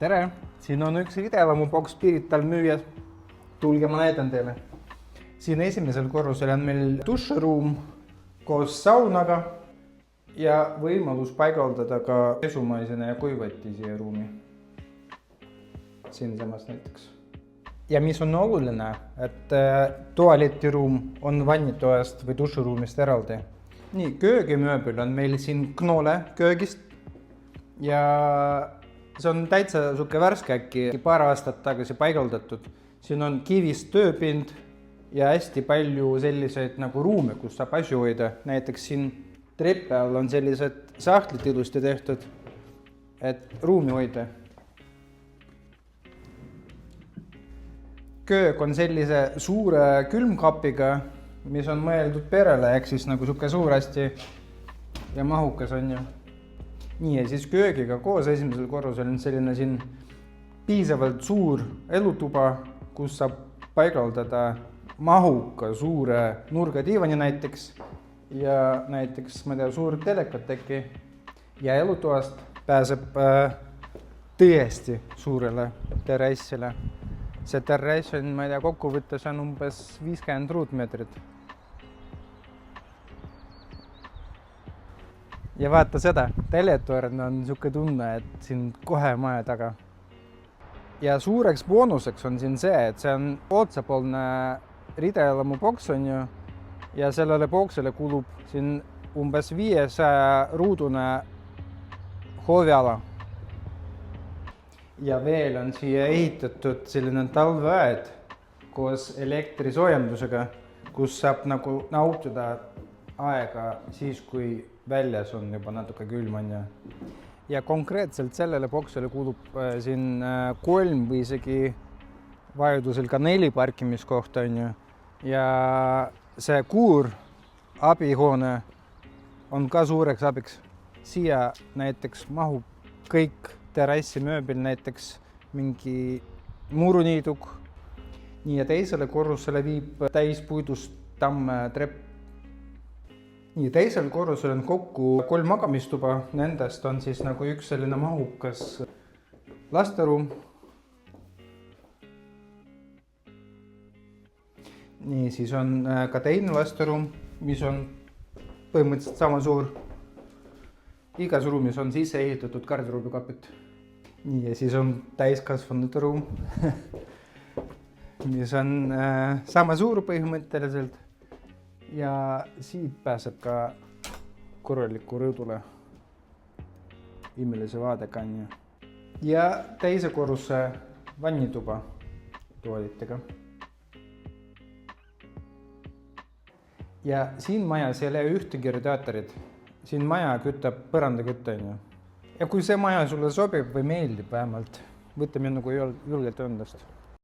tere, siin on üks rideelamu boks Pirital müüjas. Tulge, ma näitan teile. Siin esimesel korrusel on meil duširuum koos saunaga ja võimalus paigaldada ka pesumaisena ja kuivati siia ruumi. Siinsamas näiteks. Ja mis on oluline, et tualetiruum on vannitoast või duširuumist eraldi. Nii, köögimööbel on meil siin knoole köögist ja see on täitsa suke värske äkki paar aastat tagasi paigaldatud. Siin on kivist tööpind ja hästi palju selliseid nagu ruume, kus saab asju hoida. Näiteks siin treppe all on sellised sahtlid ilusti tehtud, et ruumi hoida. Köök on sellise suure külmkapiga, mis on mõeldud perele, ehk siis nagu suke suur hästi ja mahukas on ju. Nii, ja siis köögiga koos esimesel korrusel on selline siin piisavalt suur elutuba, kus saab paigaldada mahuka suure nurgadiivani näiteks ja näiteks, ma tea, suur telekat äkki. Ja elutoast pääseb tõesti suurele terrassile. See terrass on, ma ei tea, kokkuvõttes on umbes 50 ruutmeetrit. Ja vaata seda, teletorn on suke tunne, et siin kohe maja taga. Ja suureks boonuseks on siin see, et see on otsapoolne rideelamu boks on ju, ja sellele boksile kulub siin umbes 500 ruudune hooviala. Ja veel on siia ehitatud selline talveaed koos elektrisoojendusega, kus saab nagu nautida aega siis, kui väljas on juba natuke külm on ja. Ja konkreetselt sellele boksile kulub siin 3 või isegi vajadusel ka 4 parkimiskohta on ju. Ja see kuur abihoone on ka suureks abiks. Siia näiteks mahub kõik terrassi mööbil, näiteks mingi muruniiduk. Nii, ja teisele korrusele viib täispuidust tammtrepp. Nii, teisel korrusel on kokku 3 magamistuba, nendest on siis nagu üks selline mahukas lasteruum. Nii, siis on ka teine lasteruum, mis on põhimõtteliselt sama suur. Igas ruumis on sisse ehitatud garderoobikapid. Nii, ja siis on täiskasvanute ruum, mis on sama suur põhimõtteliselt. Ja siit pääseb ka korraliku rõõdule imelise vaadega. Ja teise korruse vannituba tualetiga. Ja siin majas ei ole ühtegi radiaatorit. Siin maja kütab põrandakütte. Ja kui see maja sulle sobib või meeldib vähemalt, võta minuga julgelt endast.